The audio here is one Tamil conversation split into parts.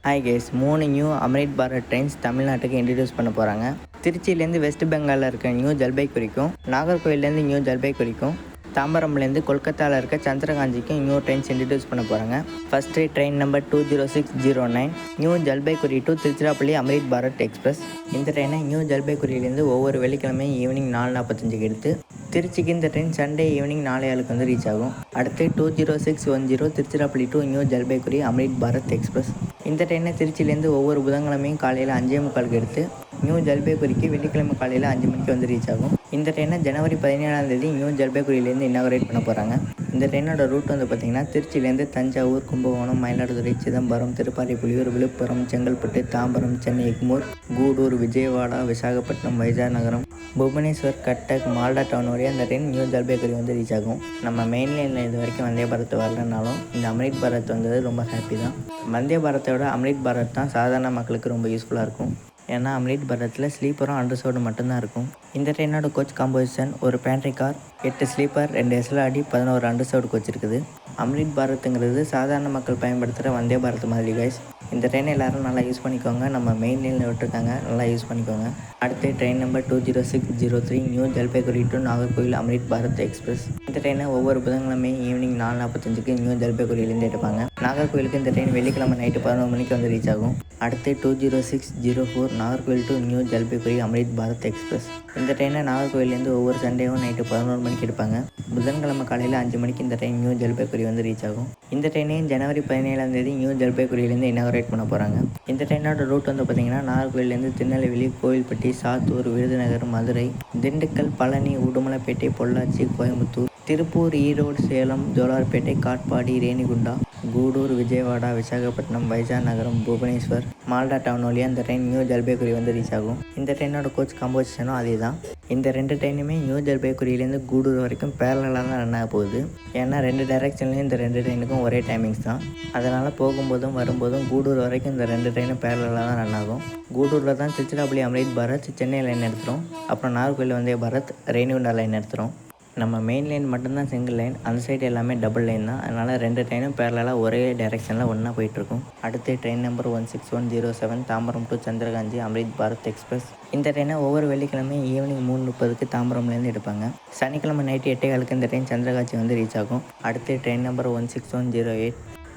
Hi guys, 3 new Amrit Bharat trains தமிழ்நாட்டுக்கு இன்ட்ரடியூஸ் பண்ண போகிறாங்க. திருச்சியிலேருந்து வெஸ்ட் பெங்காலில் இருக்க நியூ ஜல்பைகுரிக்கும், நாகர்கோவிலேருந்து நியூ ஜல்பைகுரிக்கும், தாம்பரம்லேருந்து கொல்கத்தாவில் இருக்க சந்திரகாஞ்சிக்கும் நியூ ட்ரெயின்ஸ் இன்ட்ரடியூஸ் பண்ண போகிறாங்க. First train number 20609 new Jalpaiguri to Tiruchirappalli Amrit Bharat express. இந்த ட்ரெயினை நியூ ஜல்பைகுரியிலேருந்து ஒவ்வொரு வெள்ளிக்கிழமையும் ஈவினிங் 4:45 எடுத்து திருச்சிக்கு இந்த ட்ரெயின் சண்டே ஈவினிங் 4:07 ரீச் ஆகும். அடுத்து 20610 Tiruchirappalli to new Jalpaiguri Amrit Bharat express. இந்த ட்ரெயினை திருச்சியிலேருந்து ஒவ்வொரு புதன்கிழமையும் காலையில் 5:45 எடுத்து நியூ ஜல்பைகுரிக்கு வெள்ளிக்கிழமை காலையில் 5 மணிக்கு ரீச் ஆகும். இந்த ட்ரெயினை ஜனவரி 17 நியூ ஜல்பைகுரியிலேருந்து இனாகரேட் பண்ண போகிறாங்க. இந்த ட்ரெயினோட ரூட் பார்த்திங்கன்னா திருச்சியிலேருந்து தஞ்சாவூர், கும்பகோணம், மயிலாடுதுறை, சிதம்பரம், திருப்பாறைப்புலியூர், விழுப்புரம், செங்கல்பட்டு, தாம்பரம், சென்னை, எக்மூர், கூடூர், விஜயவாடா, விசாகப்பட்டினம், வைஜாநகரம், புவனேஸ்வர், கட்டக், மால்டா டவுன் வரையும் அந்த ட்ரெயின் நியூ ஜல்பைகுரி ரீச் ஆகும். நம்ம மெயின் லைனில் இது வரைக்கும் வந்தே பாரத் வரலனாலும் இந்த அம்ரித் பாரத் வந்தது ரொம்ப ஹாப்பி தான். வந்தே பாரத்தை விட அம்ரித் பாரத் தான் சாதாரண மக்களுக்கு ரொம்ப யூஸ்ஃபுல்லாக இருக்கும். ஏன்னா அம்ரித் பாரத்தில் ஸ்லீப்பரும் அண்டர்சர்வ்டு மட்டும்தான் இருக்கும். இந்த ட்ரெயினோட கோச் காம்போசிஷன் ஒரு pantry car, 8 sleeper, 2 SLRD, 11 underserved coach இருக்குது. அம்ரித் பாரத்துங்கிறது சாதாரண மக்கள் பயன்படுத்துகிற வந்தே பாரத் மாதிரி கைஸ். இந்த ட்ரெயினை எல்லோரும் நல்லா யூஸ் பண்ணிக்கோங்க. நம்ம மெயின் லைனில் விட்டுருக்காங்க, நல்லா யூஸ் பண்ணிக்கோங்க. அடுத்து train number 20603 new Jalpaiguri to Nagercoil Amrit Bharat express. இந்த ட்ரெயினை ஒவ்வொரு புதன்கிழமையும் ஈவினிங் 4:45 நியூ ஜல்பைகுரியிலேருந்து எடுப்பாங்க. நாகர்கோவிலுக்கு இந்த ட்ரெயின் வெள்ளிக்கிழமை நைட்டு 11 மணிக்கு ரீச் ஆகும். அடுத்து 20604 Nagercoil to new Jalpaiguri Amrit Bharat express. இந்த ட்ரெயினை நாகர்கோவிலேருந்து ஒவ்வொரு சண்டேவும் நைட்டு 11 மணிக்கு எடுப்பாங்க. புதன்கிழமை காலையில் 5 மணிக்கு இந்த ட்ரெயின் நியூ ஜல்பைகுரி ரீச் ஆகும். இந்த ட்ரெயினையும் ஜனவரி 17 நியூ ஜல்பைகுரியிலேருந்து இனாகரேட் பண்ண போகிறாங்க. இந்த ட்ரெயினோட ரூட் பார்த்திங்கன்னா நாகர்கோவிலேருந்து திருநெல்வேலி, கோவில்பட்டி, சாத்தூர், விருதுநகர், மதுரை, திண்டுக்கல், பழனி, உடுமலைப்பேட்டை, பொள்ளாச்சி, கோயம்புத்தூர், திருப்பூர், ஈரோடு, சேலம், ஜோலார்பேட்டை, காட்பாடி, ரேணிகுண்டா, கூடூர், விஜயவாடா, விசாகப்பட்டினம், வைஜாநகரம், புவனேஸ்வர், மால்டா டவுன் வழியாக இந்த ட்ரெயின் நியூ ஜல்பைகுரி ரீச் ஆகும். இந்த ட்ரெயினோட கோச் காம்போசிஷனும் அதே தான். இந்த 2 ட்ரெயினுமே நியூ ஜல்பைகுரியிலேருந்து கூடூர் வரைக்கும் பேரலாக தான் ரன் ஆக போகுது. ஏன்னா 2 டைரெக்ஷன்லேயும் இந்த 2 ட்ரெயினுக்கும் ஒரே டைமிங்ஸ் தான். அதனால் போகும்போதும் வரும்போதும் கூடூர் வரைக்கும் இந்த 2 ட்ரெயினும் பேரலாக தான் ரன் ஆகும். கூடூரில் தான் திருச்சிராப்பள்ளி அம்ரித் பாரத், சென்னை லைன் எடுத்துரும். அப்புறம் நாகர்கோவில் வந்தே பாரத், ரேணிகுண்டா லைன் எடுத்துரும். நம்ம மெயின் லைன் மட்டும்தான் சிங்கிள் லைன், அந்த சைடு எல்லாமே டபுள் லைன் தான். அதனால் 2 ட்ரெயினும் பேரலாக ஒரே டைரெக்ஷனில் ஒன்றா போயிட்டுருக்கும். அடுத்து train number 16107 Tambaram to Santragachi Amrit Bharat express. இந்த ட்ரெயினை ஒவ்வொரு வெள்ளிக்கிழமையும் ஈவினிங் 3:30 தாம்பரம்லேருந்து எடுப்பாங்க. சனிக்கிழமை நைட்டு 8:15 இந்த ட்ரெயின் சந்திரகாட்சி ரீச் ஆகும். அடுத்து train number 16108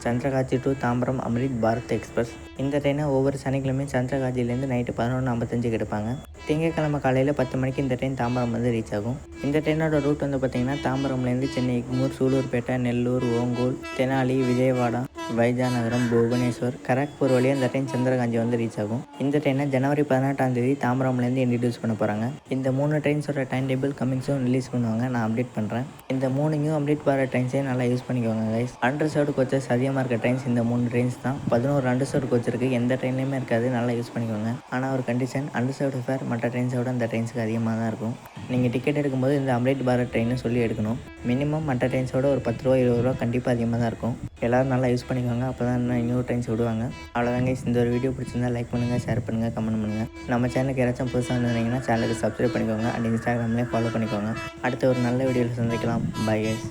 Santragachi to Tambaram Amrit Bharat express. இந்த ட்ரெயினை ஒவ்வொரு சனிக்கிழமையும் சந்திரகாட்சியிலேருந்து நைட்டு 11:55 எடுப்பாங்க. திங்கட்கிழமை காலையில் 10 மணிக்கு இந்த ட்ரெயின் தாம்பரம் ரீச் ஆகும். இந்த ட்ரெயினோட ரூட் பார்த்திங்கன்னா தாம்பரம்லேருந்து சென்னை, எக்மூர், சூலூர்பேட்டை, நெல்லூர், ஓங்கோல், தெனாலி, விஜயவாடா, வைஜாநகரம், புவனேஸ்வர், கரக்பூர் வழியாக இந்த ட்ரெயின் சந்திரகாஞ்சி ரீச் ஆகும். இந்த ட்ரெயினை ஜனவரி 18 தாம்பரம்லேருந்து இன்ட்ரடியூஸ் பண்ண போகிறாங்க. இந்த 3 ட்ரெயின்ஸோட time table coming soon release பண்ணுவாங்க, நான் அப்டேட் பண்ணுறேன். இந்த 3 நியூ அம்ரித் பாரத் ட்ரெயின்ஸையும் நல்லா யூஸ் பண்ணிக்கோங்க கைஸ். அண்டர்சர்வ்டு கோச்சஸ் அதிகமாக இருக்க ட்ரெயின்ஸ் இந்த 3 ட்ரெயின்ஸ் தான். 11 அண்டர்சர்வ்டு கோச் இருக்குது, எந்த ட்ரெயின்லையுமே இருக்காது, நல்லா யூஸ் பண்ணிக்கோங்க. ஆனால் ஒரு கண்டிஷன், அண்டர்சர்வ்டு ஃபேர் மற்ற ட்ரெயின்ஸை விட இந்த ட்ரெயின்ஸுக்கு அதிகமாக தான் இருக்கும். நீங்கள் டிக்கெட் எடுக்கும்போது இந்த அம்ரித் பாரத் ட்ரெயின்னு சொல்லி எடுக்கணும். மினிமம் மற்ற ட்ரெயின்ஸோட ஒரு 10 ரூபா 20 ரூபா கண்டிப்பாக அதிகமாக தான் இருக்கும். எல்லோரும் நல்லா யூஸ் பண்ணிக்கோங்க, அப்போ தான் இன்னும் நியூ ட்ரெயின்ஸ் விடுவாங்க. அவ்வளோதாங்க. இந்த ஒரு வீடியோ பிடிச்சிருந்தா லைக் பண்ணுங்கள், ஷேர் பண்ணுங்கள், கமெண்ட் பண்ணுங்கள். நம்ம சேனலுக்கு யாராச்சும் புதுசாக வந்துருந்தீங்கன்னா சேனலுக்கு சப்ஸ்கிரைப் பண்ணிக்கோங்க அண்ட் இன்ஸ்டாகிராம்லேயே ஃபாலோ பண்ணிக்கோங்க. அடுத்த ஒரு நல்ல வீடியோவில் சந்திக்கலாம். Bye guys.